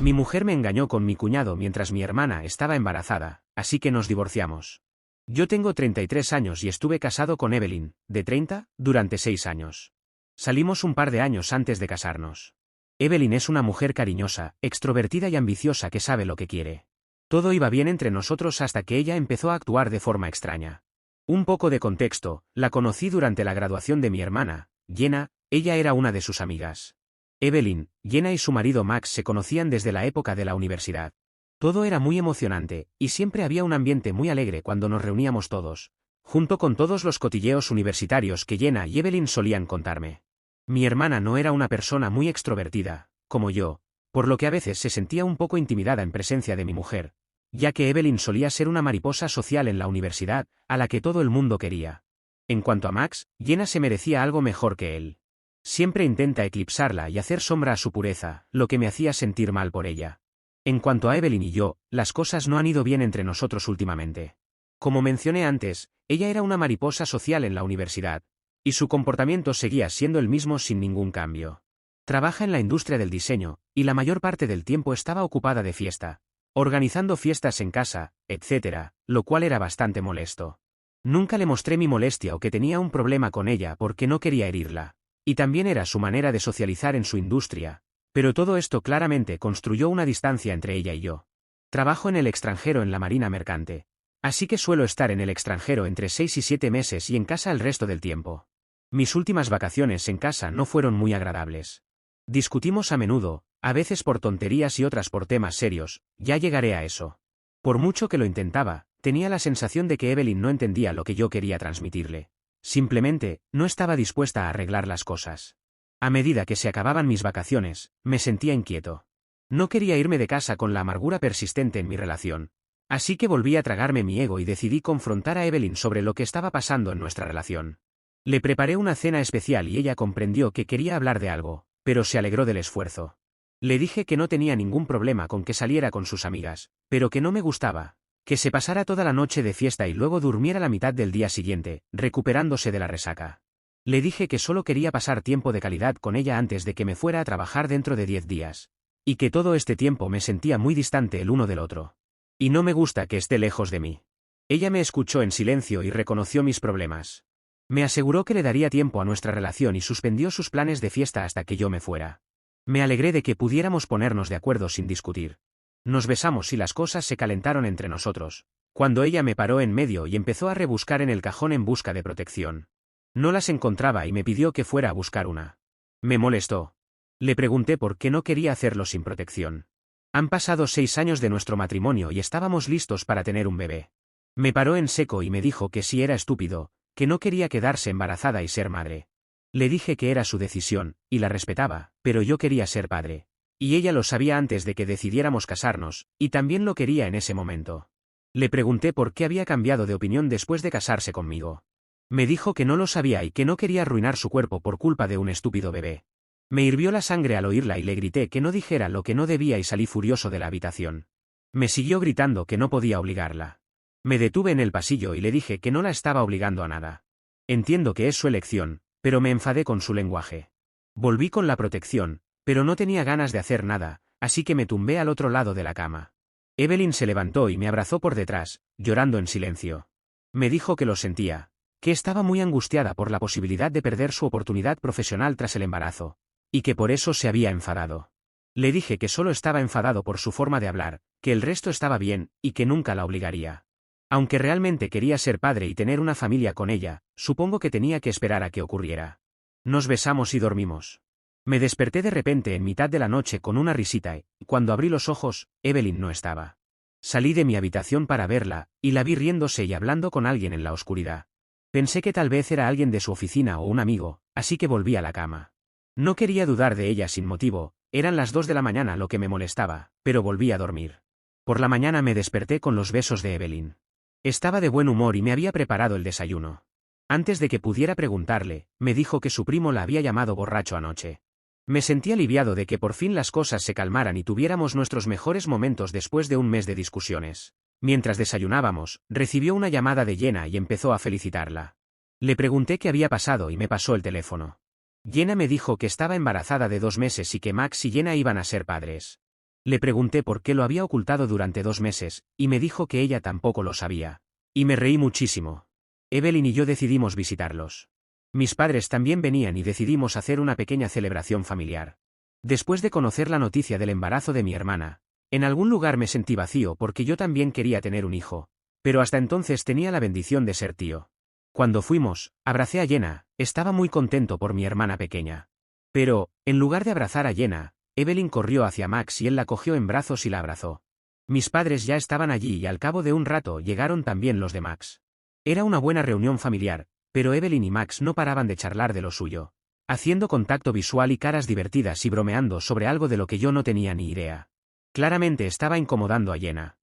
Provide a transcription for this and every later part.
Mi mujer me engañó con mi cuñado mientras mi hermana estaba embarazada, así que nos divorciamos. Yo tengo 33 años y estuve casado con Evelyn, de 30, durante 6 años. Salimos un par de años antes de casarnos. Evelyn es una mujer cariñosa, extrovertida y ambiciosa que sabe lo que quiere. Todo iba bien entre nosotros hasta que ella empezó a actuar de forma extraña. Un poco de contexto, la conocí durante la graduación de mi hermana, Jenna, ella era una de sus amigas. Evelyn, Jenna y su marido Max se conocían desde la época de la universidad. Todo era muy emocionante, y siempre había un ambiente muy alegre cuando nos reuníamos todos, junto con todos los cotilleos universitarios que Jenna y Evelyn solían contarme. Mi hermana no era una persona muy extrovertida, como yo, por lo que a veces se sentía un poco intimidada en presencia de mi mujer, ya que Evelyn solía ser una mariposa social en la universidad, a la que todo el mundo quería. En cuanto a Max, Jenna se merecía algo mejor que él. Siempre intenta eclipsarla y hacer sombra a su pureza, lo que me hacía sentir mal por ella. En cuanto a Evelyn y yo, las cosas no han ido bien entre nosotros últimamente. Como mencioné antes, ella era una mariposa social en la universidad, y su comportamiento seguía siendo el mismo sin ningún cambio. Trabaja en la industria del diseño, y la mayor parte del tiempo estaba ocupada de fiesta, organizando fiestas en casa, etc., lo cual era bastante molesto. Nunca le mostré mi molestia o que tenía un problema con ella porque no quería herirla, y también era su manera de socializar en su industria. Pero todo esto claramente construyó una distancia entre ella y yo. Trabajo en el extranjero en la marina mercante. Así que suelo estar en el extranjero entre 6 y 7 meses y en casa el resto del tiempo. Mis últimas vacaciones en casa no fueron muy agradables. Discutimos a menudo, a veces por tonterías y otras por temas serios, ya llegaré a eso. Por mucho que lo intentaba, tenía la sensación de que Evelyn no entendía lo que yo quería transmitirle. Simplemente, no estaba dispuesta a arreglar las cosas. A medida que se acababan mis vacaciones, me sentía inquieto. No quería irme de casa con la amargura persistente en mi relación. Así que volví a tragarme mi ego y decidí confrontar a Evelyn sobre lo que estaba pasando en nuestra relación. Le preparé una cena especial y ella comprendió que quería hablar de algo, pero se alegró del esfuerzo. Le dije que no tenía ningún problema con que saliera con sus amigas, pero que no me gustaba, que se pasara toda la noche de fiesta y luego durmiera la mitad del día siguiente, recuperándose de la resaca. Le dije que solo quería pasar tiempo de calidad con ella antes de que me fuera a trabajar dentro de 10 días. Y que todo este tiempo me sentía muy distante el uno del otro. Y no me gusta que esté lejos de mí. Ella me escuchó en silencio y reconoció mis problemas. Me aseguró que le daría tiempo a nuestra relación y suspendió sus planes de fiesta hasta que yo me fuera. Me alegré de que pudiéramos ponernos de acuerdo sin discutir. Nos besamos y las cosas se calentaron entre nosotros, cuando ella me paró en medio y empezó a rebuscar en el cajón en busca de protección. No las encontraba y me pidió que fuera a buscar una. Me molestó. Le pregunté por qué no quería hacerlo sin protección. Han pasado 6 años de nuestro matrimonio y estábamos listos para tener un bebé. Me paró en seco y me dijo que si era estúpido, que no quería quedarse embarazada y ser madre. Le dije que era su decisión, y la respetaba, pero yo quería ser padre. Y ella lo sabía antes de que decidiéramos casarnos, y también lo quería en ese momento. Le pregunté por qué había cambiado de opinión después de casarse conmigo. Me dijo que no lo sabía y que no quería arruinar su cuerpo por culpa de un estúpido bebé. Me hirvió la sangre al oírla y le grité que no dijera lo que no debía y salí furioso de la habitación. Me siguió gritando que no podía obligarla. Me detuve en el pasillo y le dije que no la estaba obligando a nada. Entiendo que es su elección, pero me enfadé con su lenguaje. Volví con la protección, pero no tenía ganas de hacer nada, así que me tumbé al otro lado de la cama. Evelyn se levantó y me abrazó por detrás, llorando en silencio. Me dijo que lo sentía, que estaba muy angustiada por la posibilidad de perder su oportunidad profesional tras el embarazo, y que por eso se había enfadado. Le dije que solo estaba enfadado por su forma de hablar, que el resto estaba bien, y que nunca la obligaría. Aunque realmente quería ser padre y tener una familia con ella, supongo que tenía que esperar a que ocurriera. Nos besamos y dormimos. Me desperté de repente en mitad de la noche con una risita y, cuando abrí los ojos, Evelyn no estaba. Salí de mi habitación para verla, y la vi riéndose y hablando con alguien en la oscuridad. Pensé que tal vez era alguien de su oficina o un amigo, así que volví a la cama. No quería dudar de ella sin motivo, eran las 2 de la mañana lo que me molestaba, pero volví a dormir. Por la mañana me desperté con los besos de Evelyn. Estaba de buen humor y me había preparado el desayuno. Antes de que pudiera preguntarle, me dijo que su primo la había llamado borracho anoche. Me sentí aliviado de que por fin las cosas se calmaran y tuviéramos nuestros mejores momentos después de un mes de discusiones. Mientras desayunábamos, recibió una llamada de Jenna y empezó a felicitarla. Le pregunté qué había pasado y me pasó el teléfono. Jenna me dijo que estaba embarazada de 2 meses y que Max y Jenna iban a ser padres. Le pregunté por qué lo había ocultado durante 2 meses, y me dijo que ella tampoco lo sabía. Y me reí muchísimo. Evelyn y yo decidimos visitarlos. Mis padres también venían y decidimos hacer una pequeña celebración familiar. Después de conocer la noticia del embarazo de mi hermana, en algún lugar me sentí vacío porque yo también quería tener un hijo, pero hasta entonces tenía la bendición de ser tío. Cuando fuimos, abracé a Jenna, estaba muy contento por mi hermana pequeña. Pero, en lugar de abrazar a Jenna, Evelyn corrió hacia Max y él la cogió en brazos y la abrazó. Mis padres ya estaban allí y al cabo de un rato llegaron también los de Max. Era una buena reunión familiar, pero Evelyn y Max no paraban de charlar de lo suyo, haciendo contacto visual y caras divertidas y bromeando sobre algo de lo que yo no tenía ni idea. Claramente estaba incomodando a Jenna.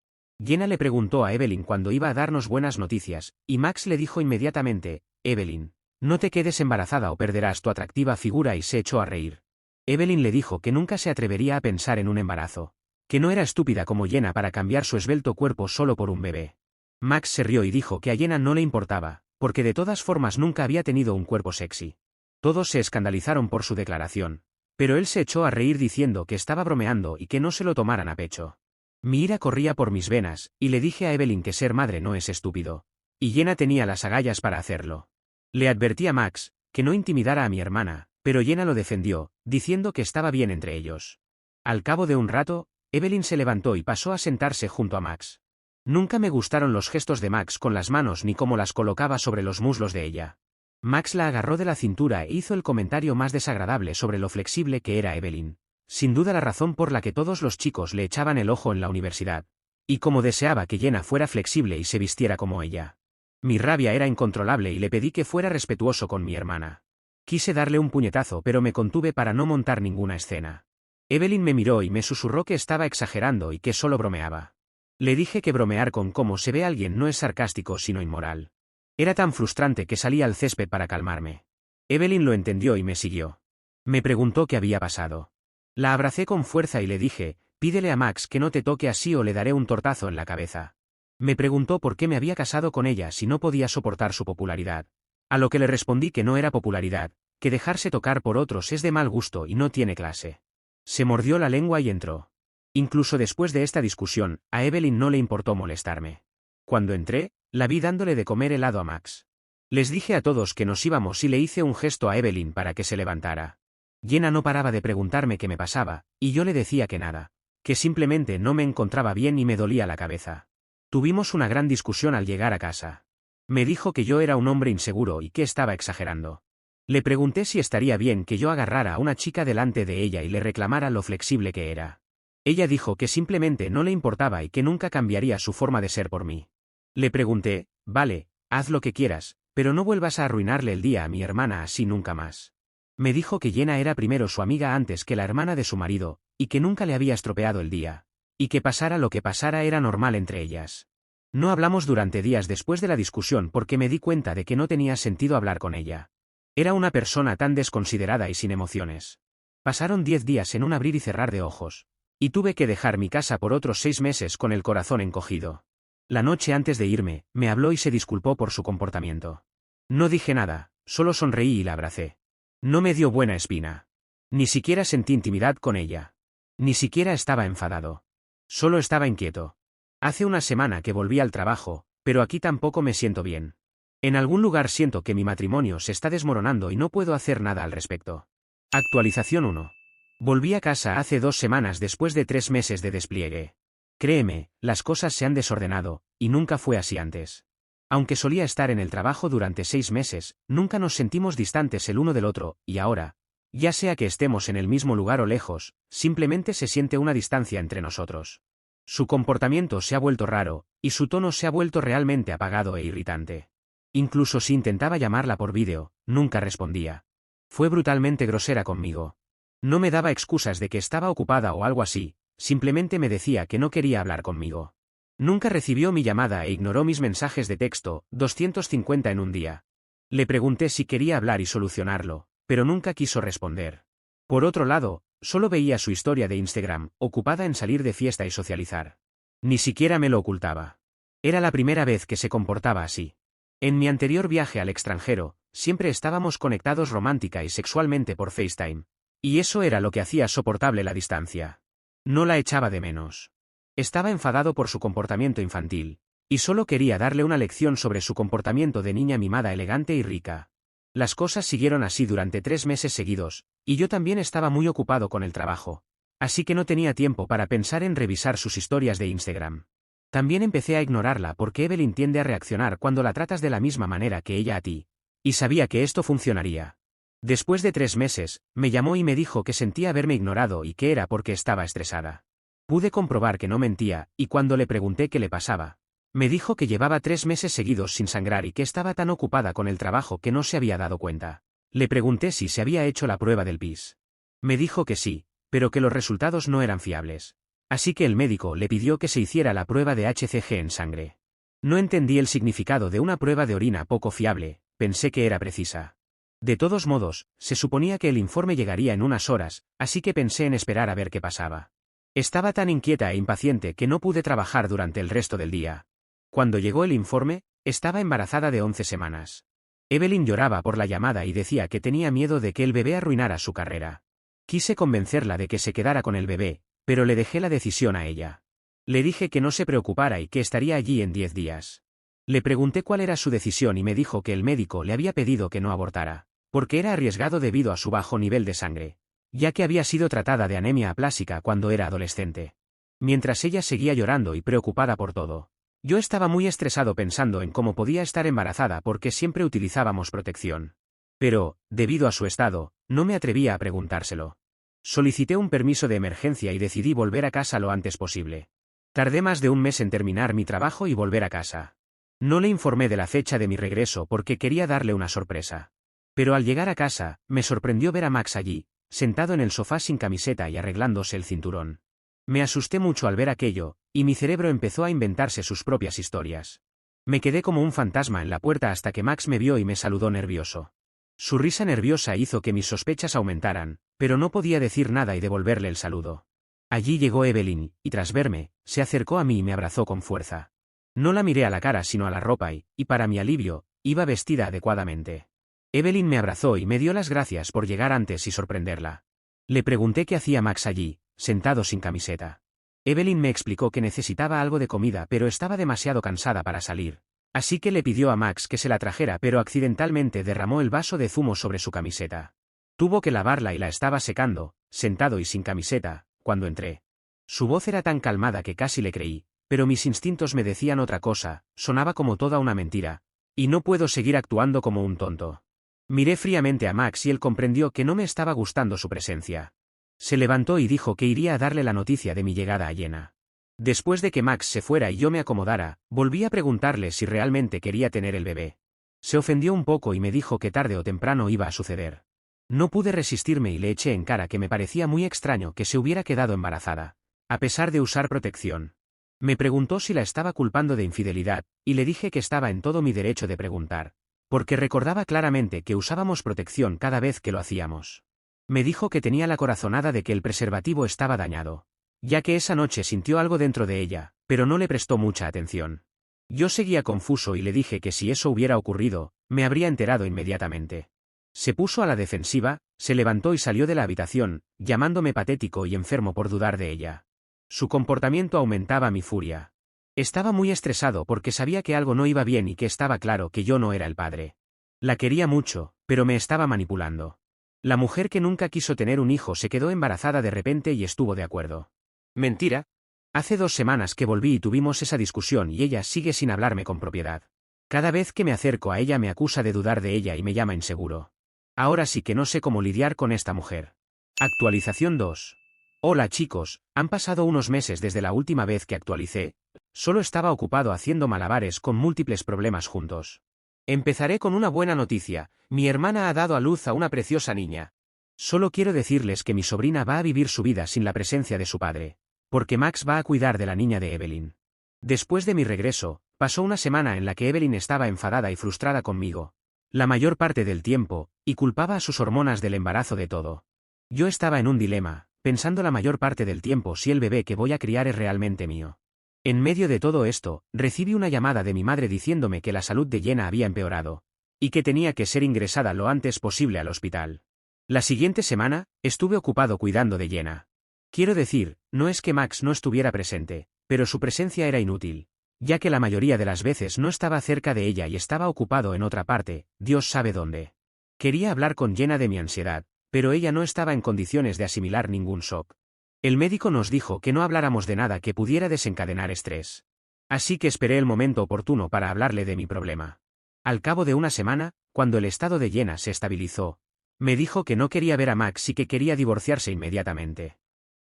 Jenna le preguntó a Evelyn cuándo iba a darnos buenas noticias, y Max le dijo inmediatamente, Evelyn, no te quedes embarazada o perderás tu atractiva figura, y se echó a reír. Evelyn le dijo que nunca se atrevería a pensar en un embarazo, que no era estúpida como Jenna para cambiar su esbelto cuerpo solo por un bebé. Max se rió y dijo que a Jenna no le importaba, porque de todas formas nunca había tenido un cuerpo sexy. Todos se escandalizaron por su declaración, pero él se echó a reír diciendo que estaba bromeando y que no se lo tomaran a pecho. Mi ira corría por mis venas, y le dije a Evelyn que ser madre no es estúpido. Y Jenna tenía las agallas para hacerlo. Le advertí a Max que no intimidara a mi hermana, pero Jenna lo defendió, diciendo que estaba bien entre ellos. Al cabo de un rato, Evelyn se levantó y pasó a sentarse junto a Max. Nunca me gustaron los gestos de Max con las manos ni cómo las colocaba sobre los muslos de ella. Max la agarró de la cintura e hizo el comentario más desagradable sobre lo flexible que era Evelyn. Sin duda la razón por la que todos los chicos le echaban el ojo en la universidad. Y como deseaba que Jenna fuera flexible y se vistiera como ella. Mi rabia era incontrolable y le pedí que fuera respetuoso con mi hermana. Quise darle un puñetazo pero me contuve para no montar ninguna escena. Evelyn me miró y me susurró que estaba exagerando y que solo bromeaba. Le dije que bromear con cómo se ve a alguien no es sarcástico sino inmoral. Era tan frustrante que salí al césped para calmarme. Evelyn lo entendió y me siguió. Me preguntó qué había pasado. La abracé con fuerza y le dije, pídele a Max que no te toque así o le daré un tortazo en la cabeza. Me preguntó por qué me había casado con ella si no podía soportar su popularidad. A lo que le respondí que no era popularidad, que dejarse tocar por otros es de mal gusto y no tiene clase. Se mordió la lengua y entró. Incluso después de esta discusión, a Evelyn no le importó molestarme. Cuando entré, la vi dándole de comer helado a Max. Les dije a todos que nos íbamos y le hice un gesto a Evelyn para que se levantara. Jenna no paraba de preguntarme qué me pasaba, y yo le decía que nada, que simplemente no me encontraba bien y me dolía la cabeza. Tuvimos una gran discusión al llegar a casa. Me dijo que yo era un hombre inseguro y que estaba exagerando. Le pregunté si estaría bien que yo agarrara a una chica delante de ella y le reclamara lo flexible que era. Ella dijo que simplemente no le importaba y que nunca cambiaría su forma de ser por mí. Le pregunté, vale, haz lo que quieras, pero no vuelvas a arruinarle el día a mi hermana así nunca más. Me dijo que Jenna era primero su amiga antes que la hermana de su marido, y que nunca le había estropeado el día. Y que pasara lo que pasara era normal entre ellas. No hablamos durante días después de la discusión porque me di cuenta de que no tenía sentido hablar con ella. Era una persona tan desconsiderada y sin emociones. Pasaron 10 días en un abrir y cerrar de ojos. Y tuve que dejar mi casa por otros 6 meses con el corazón encogido. La noche antes de irme, me habló y se disculpó por su comportamiento. No dije nada, solo sonreí y la abracé. No me dio buena espina. Ni siquiera sentí intimidad con ella. Ni siquiera estaba enfadado. Solo estaba inquieto. Hace una semana que volví al trabajo, pero aquí tampoco me siento bien. En algún lugar siento que mi matrimonio se está desmoronando y no puedo hacer nada al respecto. Actualización 1. Volví a casa hace 2 semanas después de 3 meses de despliegue. Créeme, las cosas se han desordenado, y nunca fue así antes. Aunque solía estar en el trabajo durante 6 meses, nunca nos sentimos distantes el uno del otro, y ahora, ya sea que estemos en el mismo lugar o lejos, simplemente se siente una distancia entre nosotros. Su comportamiento se ha vuelto raro, y su tono se ha vuelto realmente apagado e irritante. Incluso si intentaba llamarla por vídeo, nunca respondía. Fue brutalmente grosera conmigo. No me daba excusas de que estaba ocupada o algo así, simplemente me decía que no quería hablar conmigo. Nunca recibió mi llamada e ignoró mis mensajes de texto, 250 en un día. Le pregunté si quería hablar y solucionarlo, pero nunca quiso responder. Por otro lado, solo veía su historia de Instagram, ocupada en salir de fiesta y socializar. Ni siquiera me lo ocultaba. Era la primera vez que se comportaba así. En mi anterior viaje al extranjero, siempre estábamos conectados romántica y sexualmente por FaceTime. Y eso era lo que hacía soportable la distancia. No la echaba de menos. Estaba enfadado por su comportamiento infantil, y solo quería darle una lección sobre su comportamiento de niña mimada elegante y rica. Las cosas siguieron así durante 3 meses seguidos, y yo también estaba muy ocupado con el trabajo. Así que no tenía tiempo para pensar en revisar sus historias de Instagram. También empecé a ignorarla porque Evelyn tiende a reaccionar cuando la tratas de la misma manera que ella a ti. Y sabía que esto funcionaría. Después de 3 meses, me llamó y me dijo que sentía haberme ignorado y que era porque estaba estresada. Pude comprobar que no mentía, y cuando le pregunté qué le pasaba, me dijo que llevaba 3 meses seguidos sin sangrar y que estaba tan ocupada con el trabajo que no se había dado cuenta. Le pregunté si se había hecho la prueba del PIS. Me dijo que sí, pero que los resultados no eran fiables. Así que el médico le pidió que se hiciera la prueba de HCG en sangre. No entendí el significado de una prueba de orina poco fiable, pensé que era precisa. De todos modos, se suponía que el informe llegaría en unas horas, así que pensé en esperar a ver qué pasaba. Estaba tan inquieta e impaciente que no pude trabajar durante el resto del día. Cuando llegó el informe, estaba embarazada de 11 semanas. Evelyn lloraba por la llamada y decía que tenía miedo de que el bebé arruinara su carrera. Quise convencerla de que se quedara con el bebé, pero le dejé la decisión a ella. Le dije que no se preocupara y que estaría allí en 10 días. Le pregunté cuál era su decisión y me dijo que el médico le había pedido que no abortara, porque era arriesgado debido a su bajo nivel de sangre, ya que había sido tratada de anemia aplásica cuando era adolescente. Mientras ella seguía llorando y preocupada por todo, yo estaba muy estresado pensando en cómo podía estar embarazada porque siempre utilizábamos protección. Pero, debido a su estado, no me atrevía a preguntárselo. Solicité un permiso de emergencia y decidí volver a casa lo antes posible. Tardé más de un mes en terminar mi trabajo y volver a casa. No le informé de la fecha de mi regreso porque quería darle una sorpresa. Pero al llegar a casa, me sorprendió ver a Max allí, sentado en el sofá sin camiseta y arreglándose el cinturón. Me asusté mucho al ver aquello, y mi cerebro empezó a inventarse sus propias historias. Me quedé como un fantasma en la puerta hasta que Max me vio y me saludó nervioso. Su risa nerviosa hizo que mis sospechas aumentaran, pero no podía decir nada y devolverle el saludo. Allí llegó Evelyn, y tras verme, se acercó a mí y me abrazó con fuerza. No la miré a la cara sino a la ropa y para mi alivio, iba vestida adecuadamente. Evelyn me abrazó y me dio las gracias por llegar antes y sorprenderla. Le pregunté qué hacía Max allí, sentado sin camiseta. Evelyn me explicó que necesitaba algo de comida pero estaba demasiado cansada para salir. Así que le pidió a Max que se la trajera pero accidentalmente derramó el vaso de zumo sobre su camiseta. Tuvo que lavarla y la estaba secando, sentado y sin camiseta, cuando entré. Su voz era tan calmada que casi le creí, pero mis instintos me decían otra cosa, sonaba como toda una mentira, y no puedo seguir actuando como un tonto. Miré fríamente a Max y él comprendió que no me estaba gustando su presencia. Se levantó y dijo que iría a darle la noticia de mi llegada a Jena. Después de que Max se fuera y yo me acomodara, volví a preguntarle si realmente quería tener el bebé. Se ofendió un poco y me dijo que tarde o temprano iba a suceder. No pude resistirme y le eché en cara que me parecía muy extraño que se hubiera quedado embarazada, a pesar de usar protección. Me preguntó si la estaba culpando de infidelidad, y le dije que estaba en todo mi derecho de preguntar, porque recordaba claramente que usábamos protección cada vez que lo hacíamos. Me dijo que tenía la corazonada de que el preservativo estaba dañado, ya que esa noche sintió algo dentro de ella, pero no le prestó mucha atención. Yo seguía confuso y le dije que si eso hubiera ocurrido, me habría enterado inmediatamente. Se puso a la defensiva, se levantó y salió de la habitación, llamándome patético y enfermo por dudar de ella. Su comportamiento aumentaba mi furia. Estaba muy estresado porque sabía que algo no iba bien y que estaba claro que yo no era el padre. La quería mucho, pero me estaba manipulando. La mujer que nunca quiso tener un hijo se quedó embarazada de repente y estuvo de acuerdo. ¿Mentira? Hace 2 semanas que volví y tuvimos esa discusión y ella sigue sin hablarme con propiedad. Cada vez que me acerco a ella me acusa de dudar de ella y me llama inseguro. Ahora sí que no sé cómo lidiar con esta mujer. Actualización 2. Hola chicos, han pasado unos meses desde la última vez que actualicé. Solo estaba ocupado haciendo malabares con múltiples problemas juntos. Empezaré con una buena noticia, mi hermana ha dado a luz a una preciosa niña. Solo quiero decirles que mi sobrina va a vivir su vida sin la presencia de su padre, porque Max va a cuidar de la niña de Evelyn. Después de mi regreso, pasó una semana en la que Evelyn estaba enfadada y frustrada conmigo, la mayor parte del tiempo, y culpaba a sus hormonas del embarazo de todo. Yo estaba en un dilema, pensando la mayor parte del tiempo si el bebé que voy a criar es realmente mío. En medio de todo esto, recibí una llamada de mi madre diciéndome que la salud de Jena había empeorado, y que tenía que ser ingresada lo antes posible al hospital. La siguiente semana, estuve ocupado cuidando de Jena. Quiero decir, no es que Max no estuviera presente, pero su presencia era inútil, ya que la mayoría de las veces no estaba cerca de ella y estaba ocupado en otra parte, Dios sabe dónde. Quería hablar con Jenna de mi ansiedad, pero ella no estaba en condiciones de asimilar ningún shock. El médico nos dijo que no habláramos de nada que pudiera desencadenar estrés. Así que esperé el momento oportuno para hablarle de mi problema. Al cabo de una semana, cuando el estado de Jenna se estabilizó, me dijo que no quería ver a Max y que quería divorciarse inmediatamente.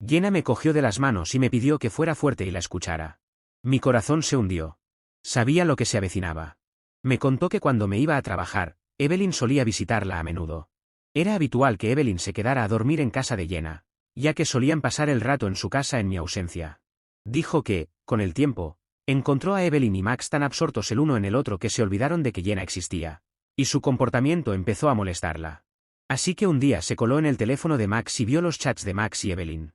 Jenna me cogió de las manos y me pidió que fuera fuerte y la escuchara. Mi corazón se hundió. Sabía lo que se avecinaba. Me contó que cuando me iba a trabajar, Evelyn solía visitarla a menudo. Era habitual que Evelyn se quedara a dormir en casa de Jenna, ya que solían pasar el rato en su casa en mi ausencia. Dijo que, con el tiempo, encontró a Evelyn y Max tan absortos el uno en el otro que se olvidaron de que Jenna existía, y su comportamiento empezó a molestarla. Así que un día se coló en el teléfono de Max y vio los chats de Max y Evelyn.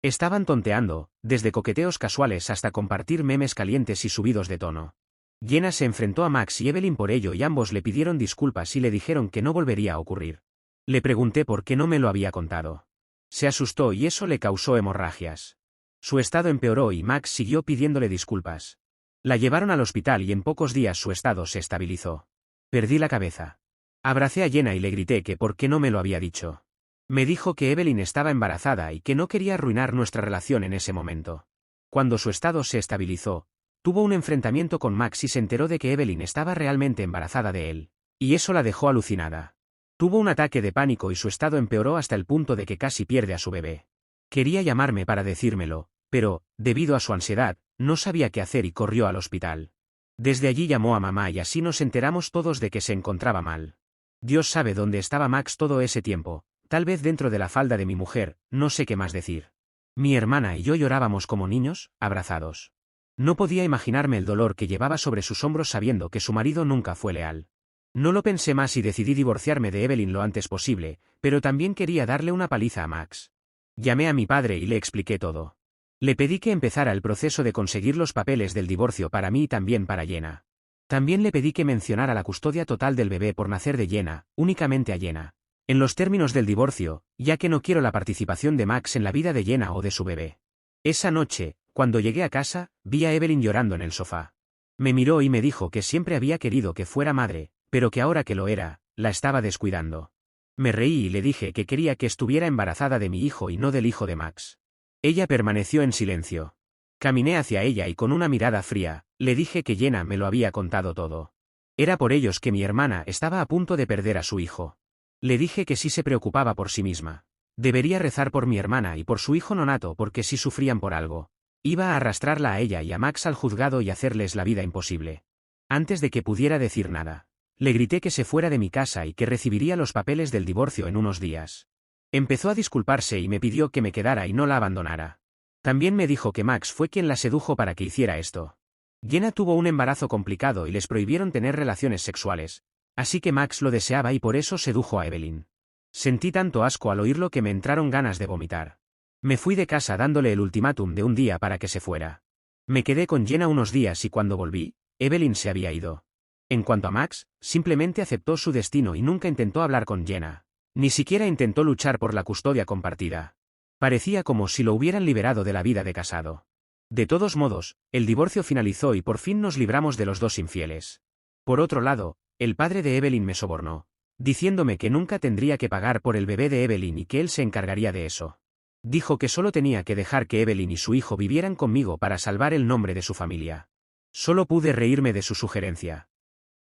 Estaban tonteando, desde coqueteos casuales hasta compartir memes calientes y subidos de tono. Jenna se enfrentó a Max y Evelyn por ello y ambos le pidieron disculpas y le dijeron que no volvería a ocurrir. Le pregunté por qué no me lo había contado. Se asustó y eso le causó hemorragias. Su estado empeoró y Max siguió pidiéndole disculpas. La llevaron al hospital y en pocos días su estado se estabilizó. Perdí la cabeza. Abracé a Jenna y le grité que por qué no me lo había dicho. Me dijo que Evelyn estaba embarazada y que no quería arruinar nuestra relación en ese momento. Cuando su estado se estabilizó, tuvo un enfrentamiento con Max y se enteró de que Evelyn estaba realmente embarazada de él. Y eso la dejó alucinada. Tuvo un ataque de pánico y su estado empeoró hasta el punto de que casi pierde a su bebé. Quería llamarme para decírmelo, pero, debido a su ansiedad, no sabía qué hacer y corrió al hospital. Desde allí llamó a mamá y así nos enteramos todos de que se encontraba mal. Dios sabe dónde estaba Max todo ese tiempo. Tal vez dentro de la falda de mi mujer, no sé qué más decir. Mi hermana y yo llorábamos como niños, abrazados. No podía imaginarme el dolor que llevaba sobre sus hombros sabiendo que su marido nunca fue leal. No lo pensé más y decidí divorciarme de Evelyn lo antes posible, pero también quería darle una paliza a Max. Llamé a mi padre y le expliqué todo. Le pedí que empezara el proceso de conseguir los papeles del divorcio para mí y también para Jenna. También le pedí que mencionara la custodia total del bebé por nacer de Jenna, únicamente a Jenna. En los términos del divorcio, ya que no quiero la participación de Max en la vida de Jenna o de su bebé. Esa noche, cuando llegué a casa, vi a Evelyn llorando en el sofá. Me miró y me dijo que siempre había querido que fuera madre, pero que ahora que lo era, la estaba descuidando. Me reí y le dije que quería que estuviera embarazada de mi hijo y no del hijo de Max. Ella permaneció en silencio. Caminé hacia ella y con una mirada fría, le dije que Jenna me lo había contado todo. Era por ellos que mi hermana estaba a punto de perder a su hijo. Le dije que sí se preocupaba por sí misma. Debería rezar por mi hermana y por su hijo nonato porque si sufrían por algo. Iba a arrastrarla a ella y a Max al juzgado y hacerles la vida imposible. Antes de que pudiera decir nada, le grité que se fuera de mi casa y que recibiría los papeles del divorcio en unos días. Empezó a disculparse y me pidió que me quedara y no la abandonara. También me dijo que Max fue quien la sedujo para que hiciera esto. Jenna tuvo un embarazo complicado y les prohibieron tener relaciones sexuales. Así que Max lo deseaba y por eso sedujo a Evelyn. Sentí tanto asco al oírlo que me entraron ganas de vomitar. Me fui de casa dándole el ultimátum de un día para que se fuera. Me quedé con Jenna unos días y cuando volví, Evelyn se había ido. En cuanto a Max, simplemente aceptó su destino y nunca intentó hablar con Jenna. Ni siquiera intentó luchar por la custodia compartida. Parecía como si lo hubieran liberado de la vida de casado. De todos modos, el divorcio finalizó y por fin nos libramos de los dos infieles. Por otro lado, el padre de Evelyn me sobornó, diciéndome que nunca tendría que pagar por el bebé de Evelyn y que él se encargaría de eso. Dijo que solo tenía que dejar que Evelyn y su hijo vivieran conmigo para salvar el nombre de su familia. Solo pude reírme de su sugerencia.